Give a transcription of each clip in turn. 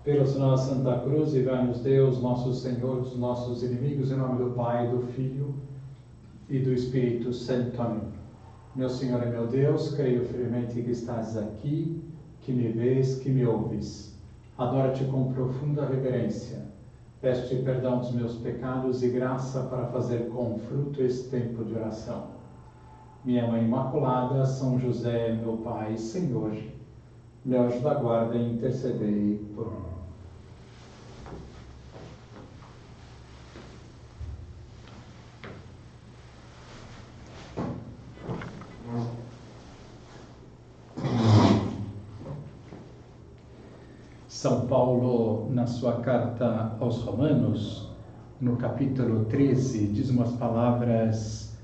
Pelo sinal da Santa Cruz, livrai-nos Deus, nosso Senhor, dos nossos inimigos, em nome do Pai, do Filho e do Espírito Santo. Amém. Meu Senhor e meu Deus, creio firmemente que estás aqui, que me vês, que me ouves. Adoro-te com profunda reverência. Peço-te perdão dos meus pecados e graça para fazer com fruto esse tempo de oração. Minha Mãe Imaculada, São José, meu Pai e Senhor, meu anjo da guarda, intercedei por mim. São Paulo, na sua carta aos Romanos, no capítulo 13, diz umas palavras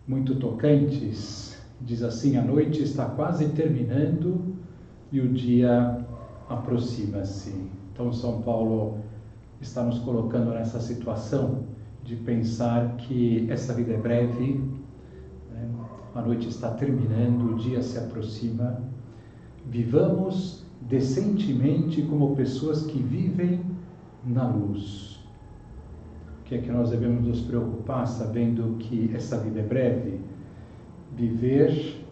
muito tocantes. Diz assim: a noite está quase terminando e o dia aproxima-se. Então São Paulo está nos colocando nessa situação de pensar que essa vida é breve, né? A noite está terminando, o dia se aproxima. Vivamos decentemente como pessoas que vivem na luz. O que é que nós devemos nos preocupar, sabendo que essa vida é breve? Viver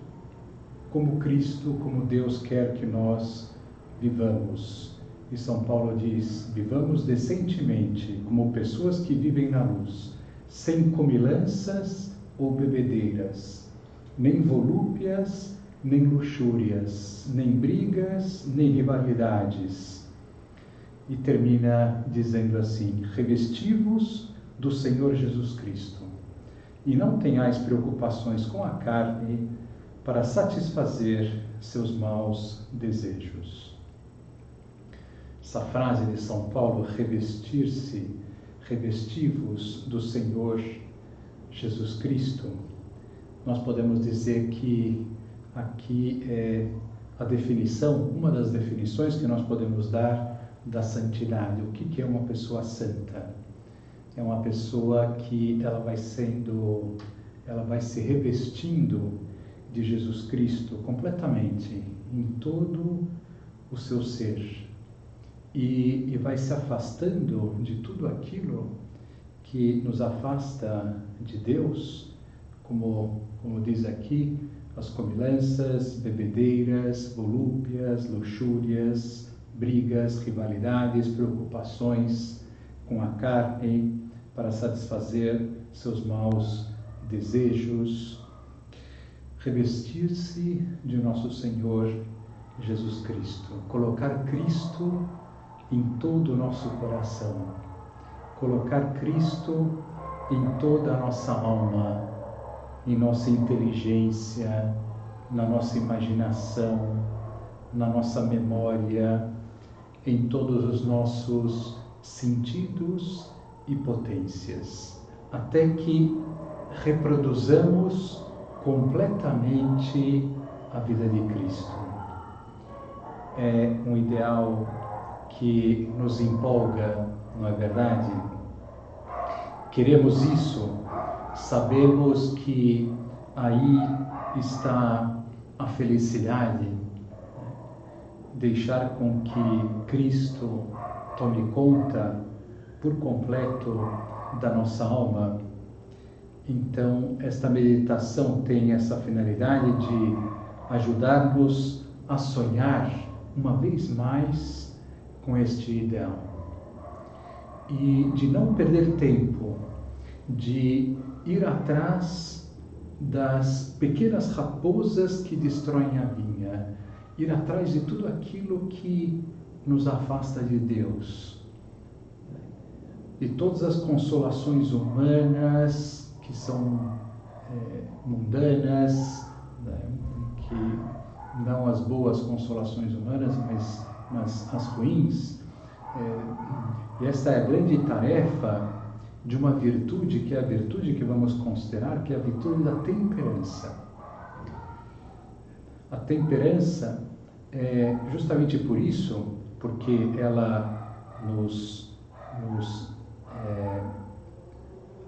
como Cristo, como Deus quer que nós vivamos. E São Paulo diz: vivamos decentemente como pessoas que vivem na luz, sem comilanças ou bebedeiras, nem volúpias, nem luxúrias, nem brigas, nem rivalidades. E termina dizendo assim: revesti-vos do Senhor Jesus Cristo, e não tenhais preocupações com a carne para satisfazer seus maus desejos. Essa frase de São Paulo, revestir-se, revesti-vos do Senhor Jesus Cristo, nós podemos dizer que aqui é a definição, uma das definições que nós podemos dar da santidade. O que é uma pessoa santa? É uma pessoa que ela vai se revestindo de Jesus Cristo completamente, em todo o seu ser. E vai se afastando de tudo aquilo que nos afasta de Deus, como diz aqui, as comilanças, bebedeiras, volúpias, luxúrias, brigas, rivalidades, preocupações com a carne para satisfazer seus maus desejos. Revestir-se de nosso Senhor Jesus Cristo, colocar Cristo em todo o nosso coração, colocar Cristo em toda a nossa alma, em nossa inteligência, na nossa imaginação, na nossa memória, em todos os nossos sentidos e potências, até que reproduzamos completamente a vida de Cristo. É um ideal que nos empolga, não é verdade? Queremos isso. Sabemos que aí está a felicidade, deixar com que Cristo tome conta por completo da nossa alma. Então, esta meditação tem essa finalidade de ajudar-nos a sonhar uma vez mais com este ideal e de não perder tempo, de ir atrás das pequenas raposas que destroem a vinha, ir atrás de tudo aquilo que nos afasta de Deus, de todas as consolações humanas que são mundanas, que não as boas consolações humanas, mas as ruins. E essa é a grande tarefa de uma virtude, que é a virtude que vamos considerar, que é a virtude da temperança. A temperança é justamente por isso, porque ela nos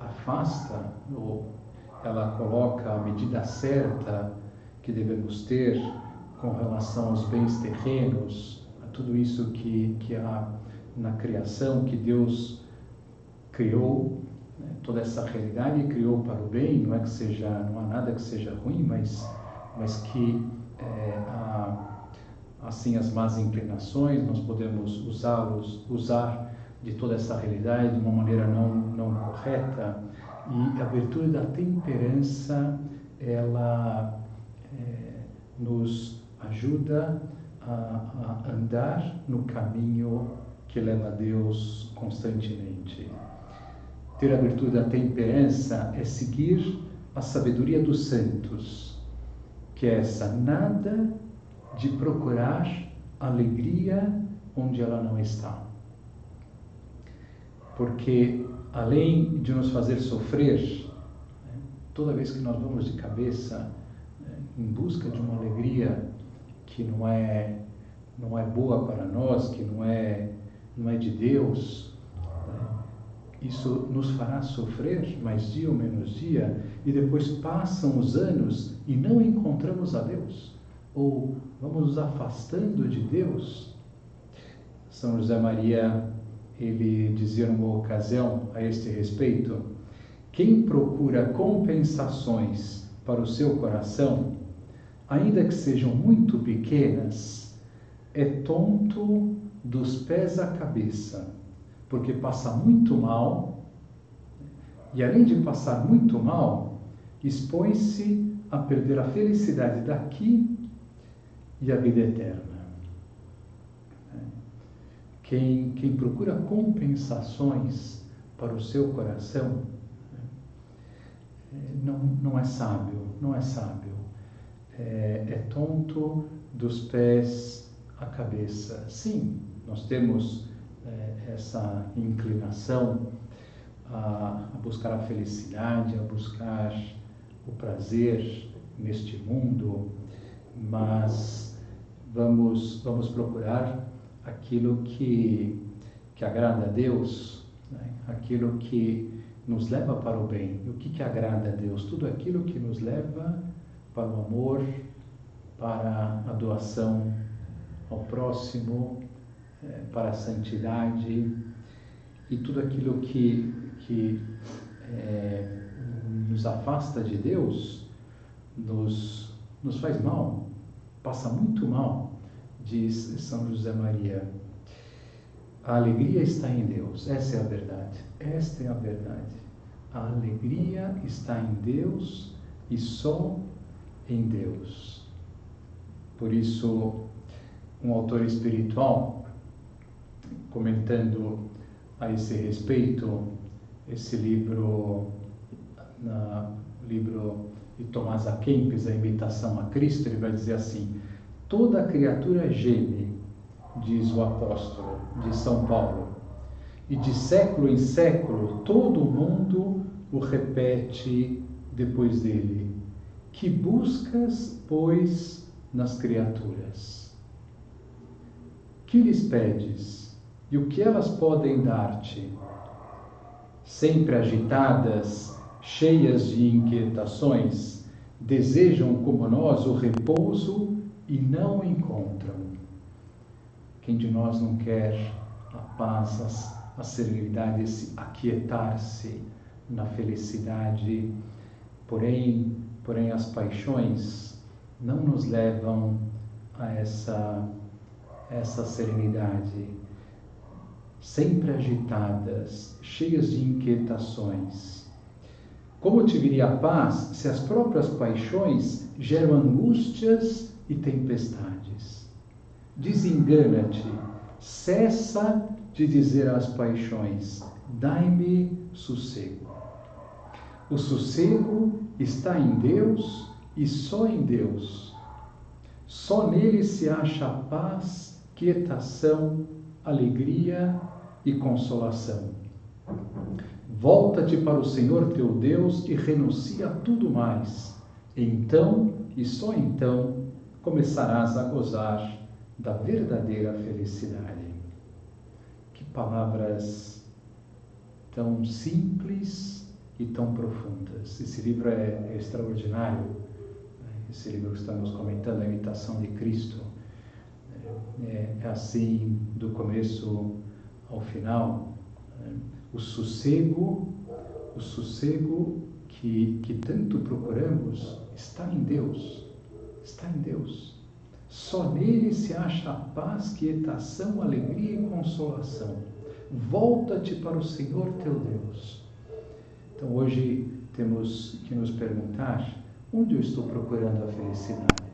afasta, ou ela coloca a medida certa que devemos ter com relação aos bens terrenos, a tudo isso que há na criação, que Deus criou, né? Toda essa realidade criou para o bem, não há nada que seja ruim, mas que há assim as más inclinações, nós podemos usar de toda essa realidade de uma maneira não correta, e a virtude da temperança, ela nos ajuda a andar no caminho que leva a Deus constantemente. Ter a virtude da temperança é seguir a sabedoria dos santos, que é essa: nada de procurar alegria onde ela não está. Porque, além de nos fazer sofrer, toda vez que nós vamos de cabeça em busca de uma alegria que não é boa para nós, que não é de Deus, isso nos fará sofrer mais dia ou menos dia, e depois passam os anos e não encontramos a Deus, ou vamos nos afastando de Deus. São José Maria, ele dizia numa ocasião a este respeito: quem procura compensações para o seu coração, ainda que sejam muito pequenas, é tonto dos pés à cabeça, porque passa muito mal, e além de passar muito mal, expõe-se a perder a felicidade daqui e a vida eterna. Quem procura compensações para o seu coração não é sábio, é tonto dos pés à cabeça. Sim, nós temos essa inclinação a buscar a felicidade, a buscar o prazer neste mundo, mas vamos procurar aquilo que agrada a Deus, né? Aquilo que nos leva para o bem. E o que agrada a Deus? Tudo aquilo que nos leva para o amor, para a doação ao próximo, para a santidade, e tudo aquilo que nos afasta de Deus nos faz mal, passa muito mal, diz São José Maria. A alegria está em Deus, esta é a verdade. A alegria está em Deus e só em Deus. Por isso, um autor espiritual, comentando a esse respeito, esse livro de Tomás A. Kempis, A Imitação a Cristo, ele vai dizer assim: toda criatura geme, diz o apóstolo, diz São Paulo, e de século em século todo mundo o repete depois dele: que buscas, pois, nas criaturas? Que lhes pedes? E o que elas podem dar-te? Sempre agitadas, cheias de inquietações, desejam como nós o repouso e não o encontram. Quem de nós não quer a paz, a serenidade, esse aquietar-se na felicidade? Porém as paixões não nos levam a essa serenidade. Sempre agitadas, cheias de inquietações. Como te viria a paz se as próprias paixões geram angústias e tempestades? Desengana-te, cessa de dizer às paixões: dai-me sossego. O sossego está em Deus e só em Deus. Só nele se acha a paz, quietação, alegria e consolação. Volta-te para o Senhor teu Deus e renuncia a tudo mais. Então, e só então, começarás a gozar da verdadeira felicidade. Que palavras tão simples e tão profundas. Esse livro é extraordinário. Esse livro que estamos comentando, A Imitação de Cristo, É assim do começo ao final. O sossego que tanto procuramos está em Deus. Está em Deus. Só nele se acha a paz, quietação, alegria e consolação. Volta-te para o Senhor teu Deus. Então hoje temos que nos perguntar: onde eu estou procurando a felicidade?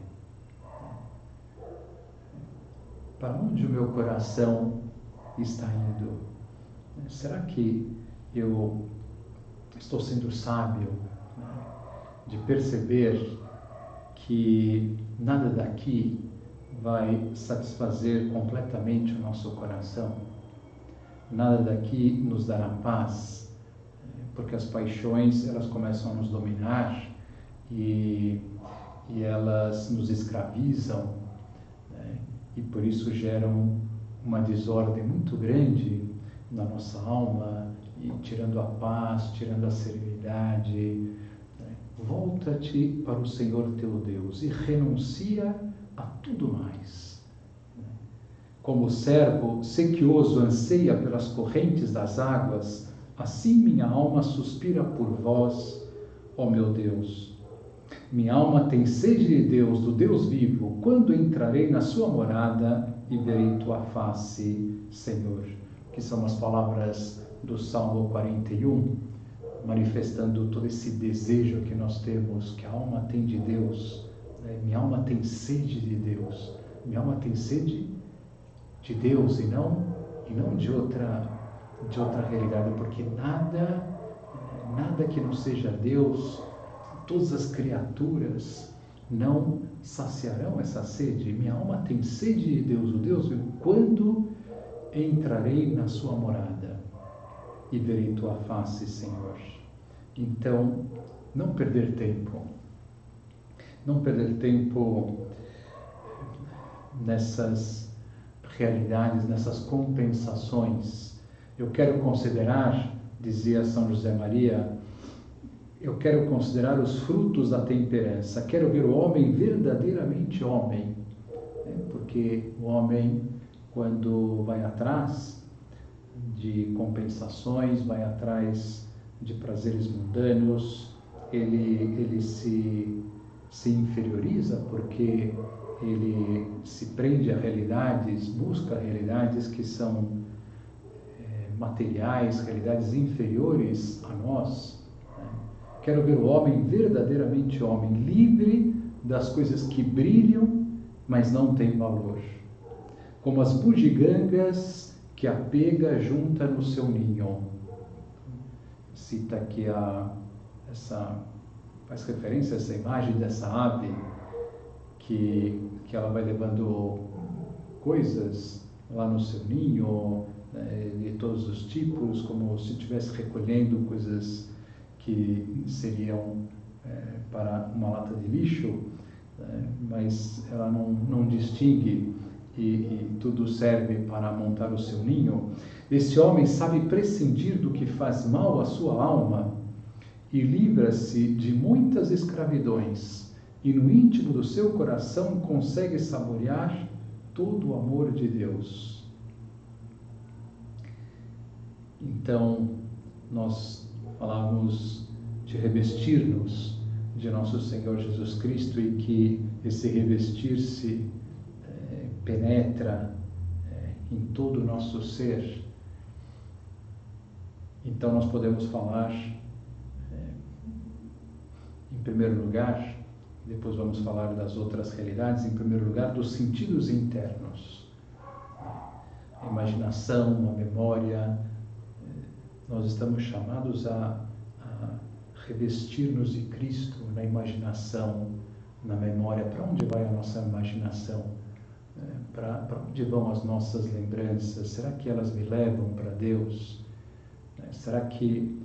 Para onde o meu coração está indo? Será que eu estou sendo sábio, de perceber que nada daqui vai satisfazer completamente o nosso coração? Nada daqui nos dará paz, porque as paixões, elas começam a nos dominar e elas nos escravizam, né? E por isso geram uma desordem muito grande na nossa alma, e tirando a paz, tirando a serenidade. Volta-te para o Senhor teu Deus e renuncia a tudo mais. Como o servo sequioso anseia pelas correntes das águas, assim minha alma suspira por vós, ó meu Deus. Minha alma tem sede de Deus, do Deus vivo. Quando entrarei na sua morada e verei tua face, Senhor. Que são as palavras do Salmo 41, manifestando todo esse desejo que nós temos, que a alma tem de Deus. Minha alma tem sede de Deus. Minha alma tem sede de Deus e não de outra realidade, porque nada que não seja Deus, todas as criaturas não saciarão essa sede. Minha alma tem sede de Deus, o Deus vivo. Quando entrarei na sua morada e verei tua face, Senhor. Então, não perder tempo nessas realidades, nessas compensações. Eu quero considerar, dizia São José Maria, eu quero considerar os frutos da temperança, quero ver o homem verdadeiramente homem, porque o homem, quando vai atrás de compensações, vai atrás de prazeres mundanos, ele se inferioriza, porque ele se prende a realidades, busca realidades que são materiais, realidades inferiores a nós. Quero ver o homem verdadeiramente homem, livre das coisas que brilham, mas não têm valor. Como as bugigangas que a pega junta no seu ninho. Cita aqui faz referência a essa imagem dessa ave que ela vai levando coisas lá no seu ninho, de todos os tipos, como se estivesse recolhendo coisas que seriam para uma lata de lixo, mas ela não distingue e tudo serve para montar o seu ninho. Esse homem sabe prescindir do que faz mal à sua alma e livra-se de muitas escravidões, e no íntimo do seu coração consegue saborear todo o amor de Deus. Então, nós falamos de revestir-nos de nosso Senhor Jesus Cristo, e que esse revestir-se penetra em todo o nosso ser. Então nós podemos falar, em primeiro lugar, depois vamos falar das outras realidades, em primeiro lugar, dos sentidos internos. A imaginação, a memória, nós estamos chamados a revestir-nos de Cristo na imaginação, na memória. Para onde vai a nossa imaginação? Para onde vão as nossas lembranças? Será que elas me levam para Deus? Será que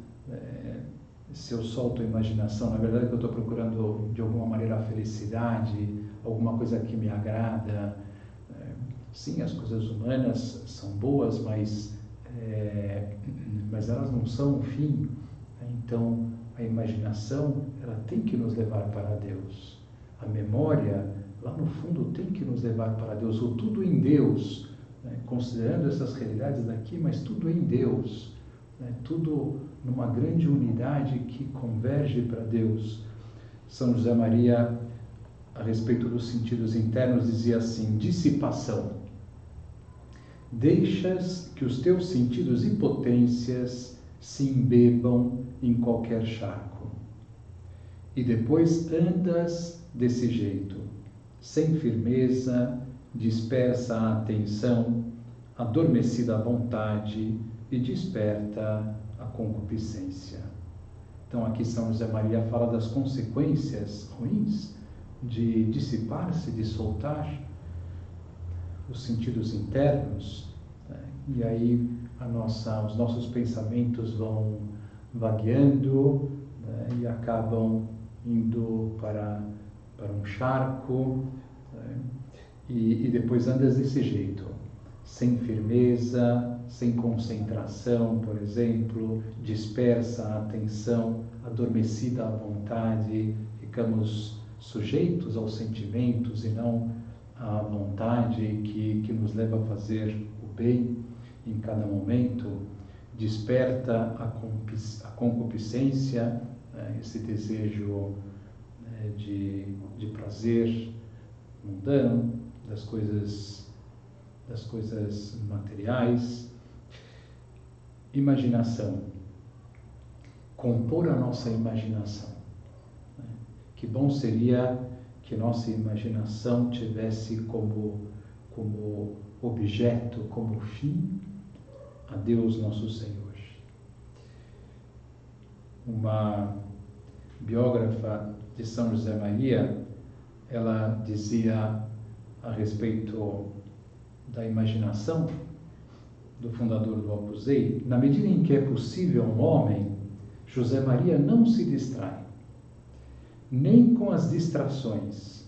se eu solto a imaginação, na verdade eu estou procurando de alguma maneira a felicidade, alguma coisa que me agrada? Sim, as coisas humanas são boas, mas elas não são o fim. Então, a imaginação, ela tem que nos levar para Deus. a memória, lá no fundo tem que nos levar para Deus, o tudo em Deus, né? Considerando essas realidades daqui, mas tudo em Deus, né? Tudo numa grande unidade que converge para Deus. São José Maria, a respeito dos sentidos internos, dizia assim: dissipação. Deixas que os teus sentidos e potências se embebam em qualquer charco. E depois andas desse jeito, sem firmeza, dispersa a atenção, adormecida a vontade e desperta a concupiscência. Então aqui São José Maria fala das consequências ruins de dissipar-se, de soltar os sentidos internos, né? E aí os nossos pensamentos vão vagueando, né? E acabam indo para um charco, né? E depois andas desse jeito, sem firmeza, sem concentração, por exemplo, dispersa a atenção, adormecida a vontade, ficamos sujeitos aos sentimentos e não à vontade que nos leva a fazer o bem em cada momento, desperta a concupiscência, esse desejo de prazer mundano, das coisas materiais. Imaginação, compor a nossa imaginação. Que bom seria que nossa imaginação tivesse como objeto, como fim, a Deus nosso Senhor. Uma biógrafa de São José Maria, ela dizia a respeito da imaginação do fundador do Opus Dei: na medida em que é possível a um homem, José Maria não se distrai, nem com as distrações.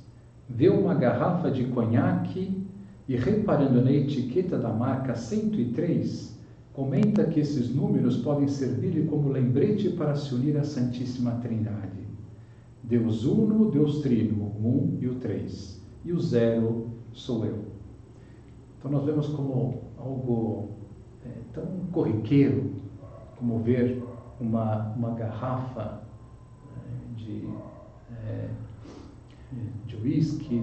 Vê uma garrafa de conhaque e, reparando na etiqueta da marca 103, comenta que esses números podem servir-lhe como lembrete para se unir à Santíssima Trindade. Deus Uno, Deus Trino, o 1 e o 3, e o 0 sou eu. Então nós vemos como algo tão corriqueiro como ver uma garrafa de uísque,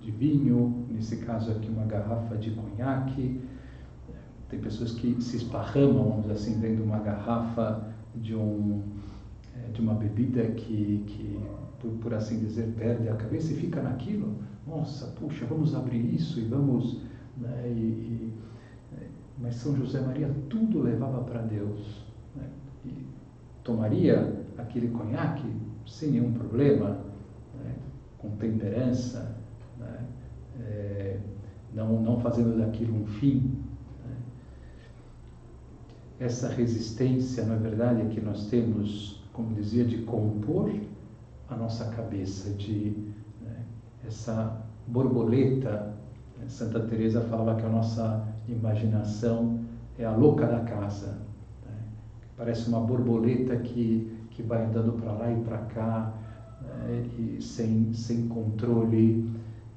de vinho, nesse caso aqui uma garrafa de conhaque. Tem pessoas que se esparramam, vamos dizer assim, dentro de uma garrafa de uma bebida que por assim dizer, perde a cabeça e fica naquilo. Nossa, puxa, vamos abrir isso e vamos... Né, mas São José Maria tudo levava para Deus, né? E tomaria aquele conhaque sem nenhum problema, né? Com temperança, né? Não fazendo daquilo um fim. Né? Essa resistência, na verdade, que nós temos, como dizia, de compor a nossa cabeça, né? Essa borboleta. Santa Teresa falava que a nossa imaginação é a louca da casa, né? Parece uma borboleta que vai andando para lá e para cá, né? E sem controle.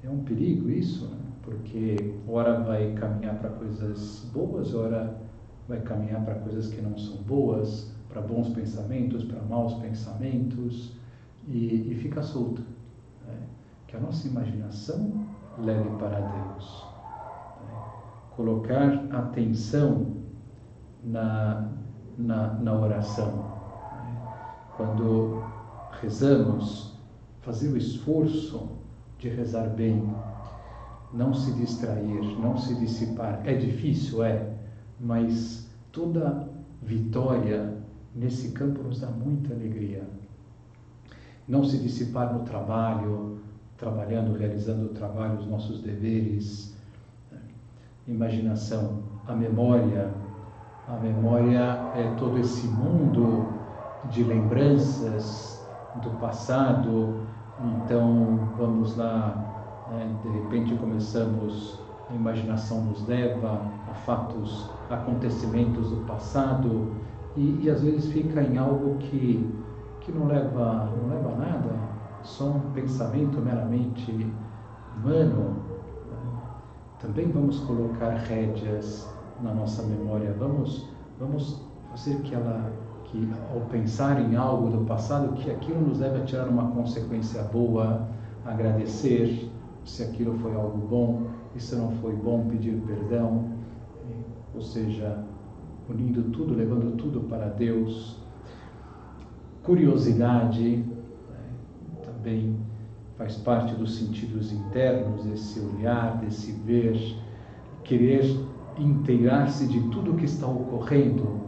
É um perigo isso, né? Porque ora vai caminhar para coisas boas, ora vai caminhar para coisas que não são boas, para bons pensamentos, para maus pensamentos, e fica solta, né? Que a nossa imaginação leve para Deus. Colocar atenção na oração. Quando rezamos, fazer o esforço de rezar bem, não se distrair, não se dissipar. É difícil, mas toda vitória nesse campo nos dá muita alegria. Não se dissipar no trabalho, trabalhando, realizando o trabalho, os nossos deveres. Imaginação, a memória é todo esse mundo de lembranças do passado. Então vamos lá, né? De repente começamos, a imaginação nos leva a fatos, acontecimentos do passado, e às vezes fica em algo que não leva a nada. só um pensamento meramente humano, também vamos colocar rédeas na nossa memória. Vamos fazer que ao pensar em algo do passado, que aquilo nos leve a tirar uma consequência boa, agradecer se aquilo foi algo bom, e se não foi bom, pedir perdão, ou seja, unindo tudo, levando tudo para Deus. Curiosidade, também faz parte dos sentidos internos, desse olhar, desse ver, querer inteirar-se de tudo o que está ocorrendo.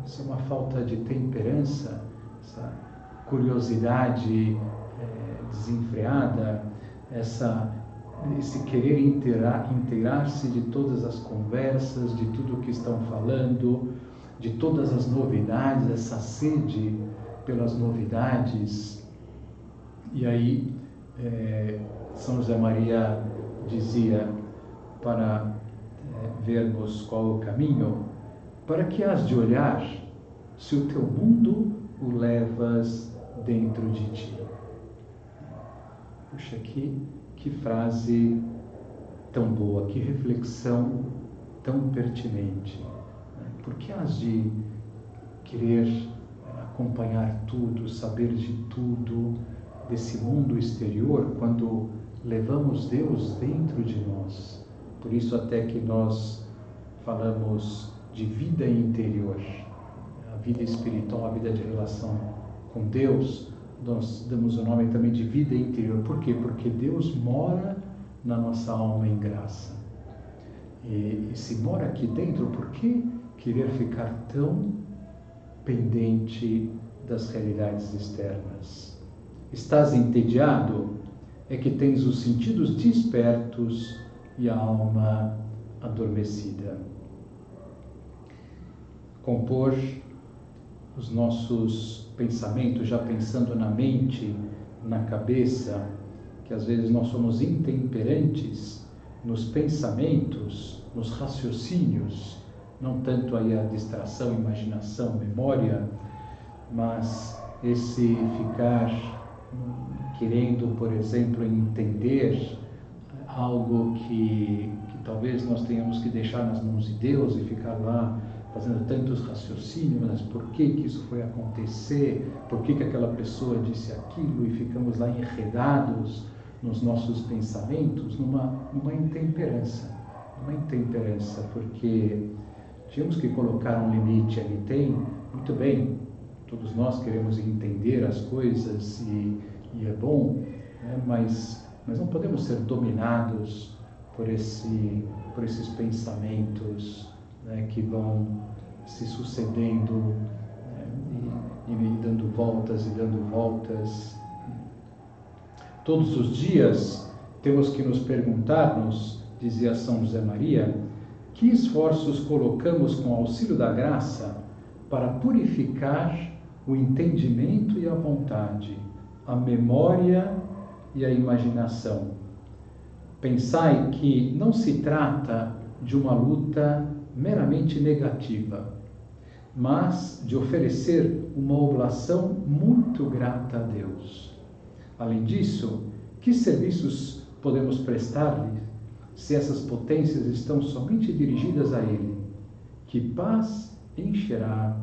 Isso é uma falta de temperança, essa curiosidade desenfreada, esse querer inteirar-se de todas as conversas, de tudo o que estão falando, de todas as novidades, essa sede pelas novidades. E aí, São José Maria dizia, para vermos qual o caminho, para que has de olhar se o teu mundo o levas dentro de ti. Puxa, que frase tão boa, que reflexão tão pertinente. Por que has de querer acompanhar tudo, saber de tudo desse mundo exterior, quando levamos Deus dentro de nós? Por isso até que nós falamos de vida interior, a vida espiritual, a vida de relação com Deus, nós damos o nome também de vida interior. Por quê? Porque Deus mora na nossa alma em graça. E se mora aqui dentro, por que querer ficar tão pendente das realidades externas? Estás entediado? É que tens os sentidos despertos e a alma adormecida. Compor os nossos pensamentos, já pensando na mente, na cabeça, que às vezes nós somos intemperantes nos pensamentos, nos raciocínios, não tanto aí a distração, imaginação, memória, mas esse ficar querendo, por exemplo, entender algo que talvez nós tenhamos que deixar nas mãos de Deus e ficar lá fazendo tantos raciocínios, mas por que isso foi acontecer, por que aquela pessoa disse aquilo, e ficamos lá enredados nos nossos pensamentos, numa intemperança, porque tínhamos que colocar um limite ali. Muito bem, todos nós queremos entender as coisas e é bom, né? mas não podemos ser dominados por esses pensamentos, né, que vão se sucedendo, e dando voltas. Todos os dias temos que nos perguntar-nos, dizia São José Maria, que esforços colocamos com o auxílio da graça para purificar o entendimento e a vontade, a memória e a imaginação. Pensai que não se trata de uma luta meramente negativa, mas de oferecer uma oblação muito grata a Deus. Além disso, que serviços podemos prestar-lhe se essas potências estão somente dirigidas a Ele? Que paz encherá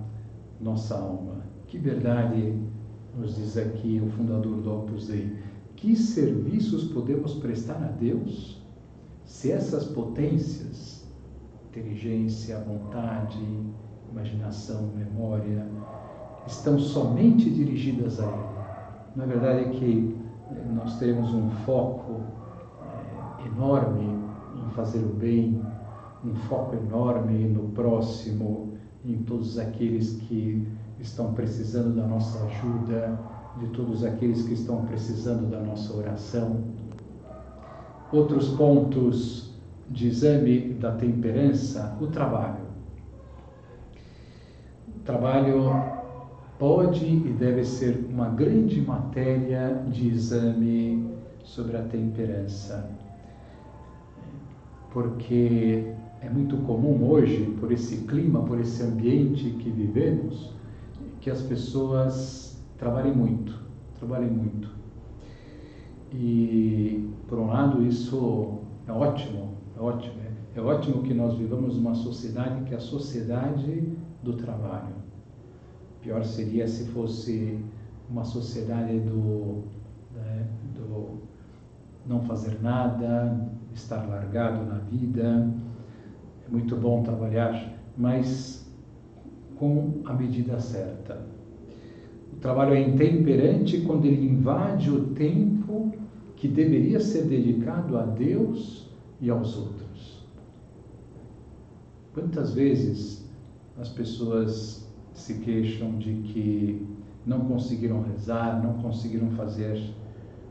nossa alma. Que verdade nos diz aqui o fundador do Opus Dei. Que serviços podemos prestar a Deus se essas potências, inteligência, vontade, imaginação, memória, estão somente dirigidas a Ele? Na verdade é que nós teremos um foco enorme em fazer o bem, um foco enorme no próximo, em todos aqueles que estão precisando da nossa ajuda, de todos aqueles que estão precisando da nossa oração. Outros pontos de exame da temperança: o trabalho. O trabalho pode e deve ser uma grande matéria de exame sobre a temperança, porque é muito comum hoje, por esse clima, por esse ambiente que vivemos, que as pessoas trabalhem muito, E, por um lado, isso é ótimo, é ótimo. É ótimo que nós vivamos uma sociedade que é a sociedade do trabalho. Pior seria se fosse uma sociedade do não fazer nada, estar largado na vida. É muito bom trabalhar, mas com a medida certa. O trabalho é intemperante quando ele invade o tempo que deveria ser dedicado a Deus e aos outros. Quantas vezes as pessoas se queixam de que não conseguiram rezar, não conseguiram fazer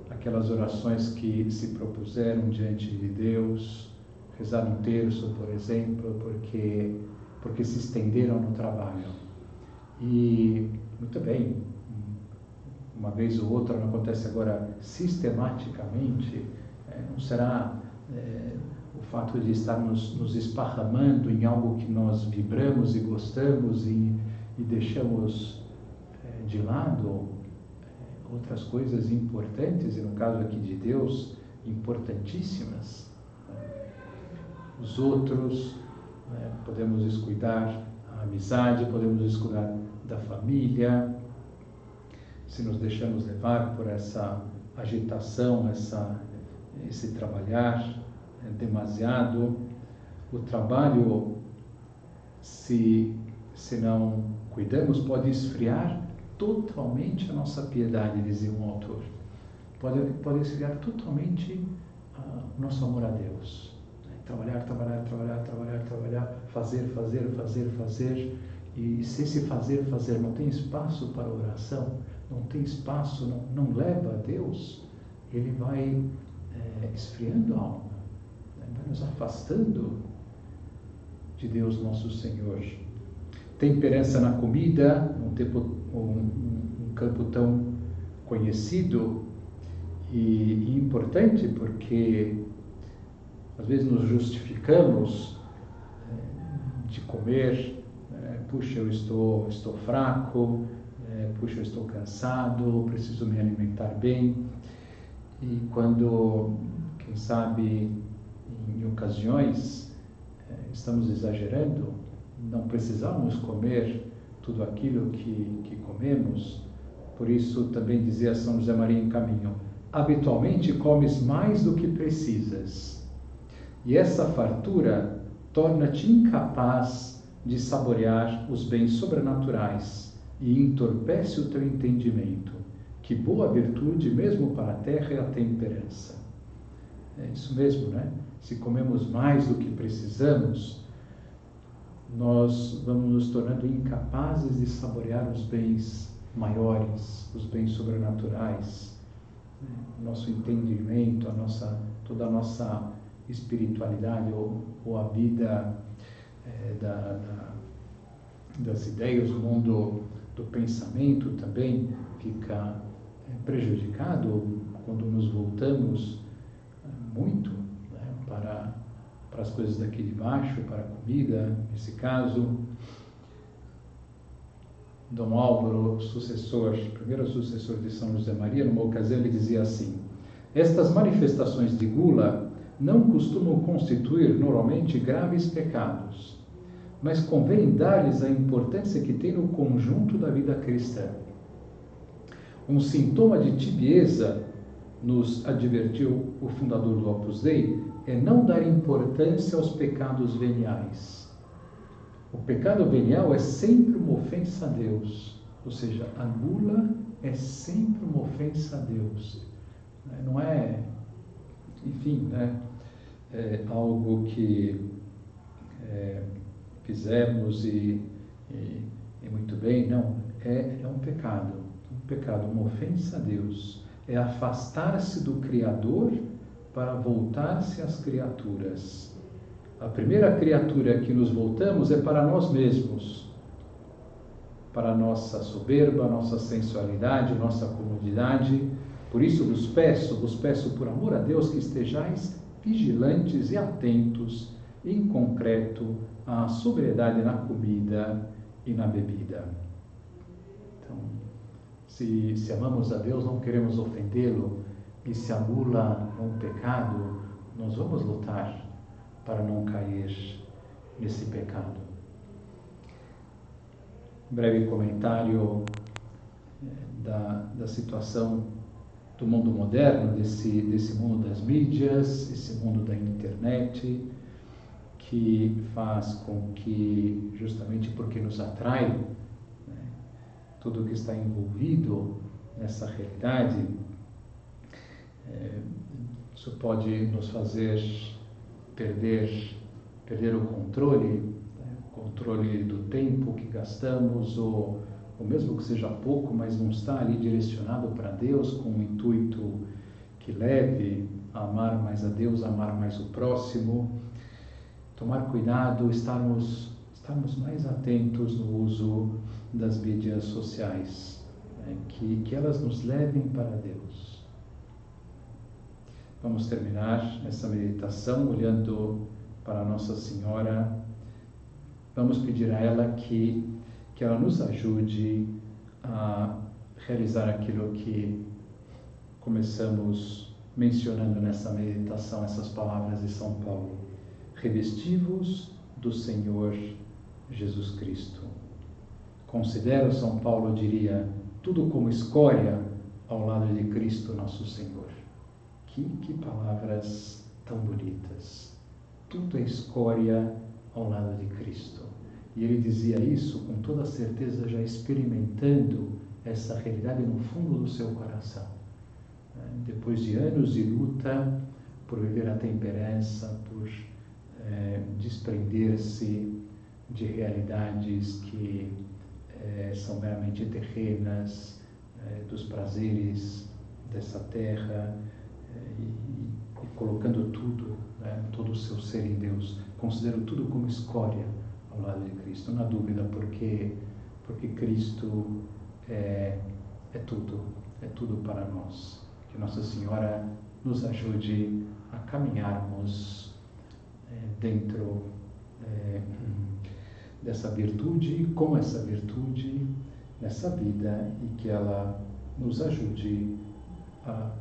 aquelas orações que se propuseram diante de Deus, rezar um terço, por exemplo, porque se estenderam no trabalho. E, muito bem, uma vez ou outra, não acontece agora sistematicamente, não será o fato de estarmos nos esparramando em algo que nós vibramos e gostamos e deixamos de lado outras coisas importantes, e no caso aqui de Deus, importantíssimas. Os outros, podemos descuidar a amizade, podemos descuidar da família, se nos deixamos levar por essa agitação, esse trabalhar demasiado. O trabalho, se não cuidamos, pode esfriar totalmente a nossa piedade, dizia um autor. Pode esfriar totalmente o nosso amor a Deus. Trabalhar, fazer. E se esse fazer não tem espaço para oração, não tem espaço, não leva a Deus, ele vai esfriando a alma, vai nos afastando de Deus nosso Senhor. Temperança na comida, um campo tão conhecido e importante, porque às vezes nos justificamos de comer, puxa, eu estou fraco, puxa, eu estou cansado, preciso me alimentar bem. E quando, quem sabe, em ocasiões, estamos exagerando, não precisamos comer tudo aquilo que comemos. Por isso também dizia São José Maria em Caminho: habitualmente comes mais do que precisas. E essa fartura torna-te incapaz de saborear os bens sobrenaturais e entorpece o teu entendimento. Que boa virtude, mesmo para a terra, é a temperança. É isso mesmo, né? Se comemos mais do que precisamos, nós vamos nos tornando incapazes de saborear os bens maiores, os bens sobrenaturais. Nosso entendimento, toda a nossa espiritualidade ou a vida das ideias, o mundo do pensamento também fica prejudicado quando nos voltamos muito para as coisas daqui de baixo, para a comida, nesse caso. Dom Álvaro, primeiro sucessor de São José Maria, numa ocasião ele dizia assim: estas manifestações de gula não costumam constituir normalmente graves pecados, mas convém dar-lhes a importância que tem no conjunto da vida cristã. Um sintoma de tibieza, nos advertiu o fundador do Opus Dei, é não dar importância aos pecados veniais. O pecado venial é sempre uma ofensa a Deus, ou seja, a gula é sempre uma ofensa a Deus. Não é, enfim, é algo que fizemos e muito bem, não, é um pecado, uma ofensa a Deus, é afastar-se do Criador para voltar-se às criaturas. A primeira criatura que nos voltamos é para nós mesmos, para a nossa soberba, nossa sensualidade, nossa comodidade. Por isso vos peço por amor a Deus que estejais vigilantes e atentos, em concreto, à sobriedade na comida e na bebida. Então, se amamos a Deus, não queremos ofendê-lo, e se anula um pecado, nós vamos lutar para não cair nesse pecado. Breve comentário da situação do mundo moderno, desse mundo das mídias, esse mundo da internet, que faz com que, justamente porque nos atrai, né, tudo que está envolvido nessa realidade, isso pode nos fazer perder o controle, né, o controle do tempo que gastamos, ou mesmo que seja pouco, mas não está ali direcionado para Deus com um intuito que leve a amar mais a Deus, a amar mais o próximo. Tomar cuidado, estarmos mais atentos no uso das mídias sociais, né, que elas nos levem para Deus. Vamos terminar essa meditação olhando para Nossa Senhora. Vamos pedir a ela que ela nos ajude a realizar aquilo que começamos mencionando nessa meditação, essas palavras de São Paulo. Revesti-vos do Senhor Jesus Cristo. Considero, São Paulo diria, tudo como escória ao lado de Cristo nosso Senhor. Que palavras tão bonitas. Tudo é escória ao lado de Cristo. E ele dizia isso com toda certeza, já experimentando essa realidade no fundo do seu coração. Depois de anos de luta por viver a temperança, por desprender-se de realidades que são meramente terrenas, dos prazeres dessa terra, e colocando tudo, todo o seu ser em Deus. Considero tudo como escória ao lado de Cristo, na dúvida, porque Cristo é tudo para nós. Que Nossa Senhora nos ajude a caminharmos dentro dessa virtude, com essa virtude, nessa vida, e que ela nos ajude a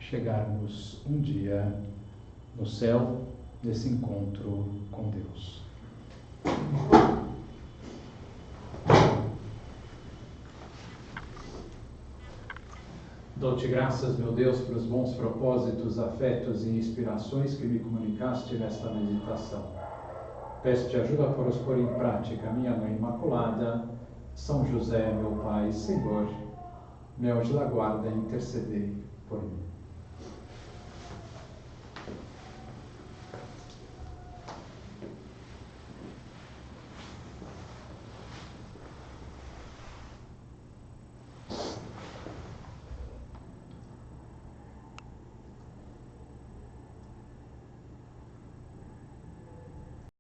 chegarmos um dia no céu, nesse encontro com Deus. Dou-te graças, meu Deus, pelos bons propósitos, afetos e inspirações que me comunicaste nesta meditação. Peço-te ajuda para os pôr em prática, minha Mãe Imaculada, São José, meu Pai e Senhor, meu anjo da guarda, intercedei por mim.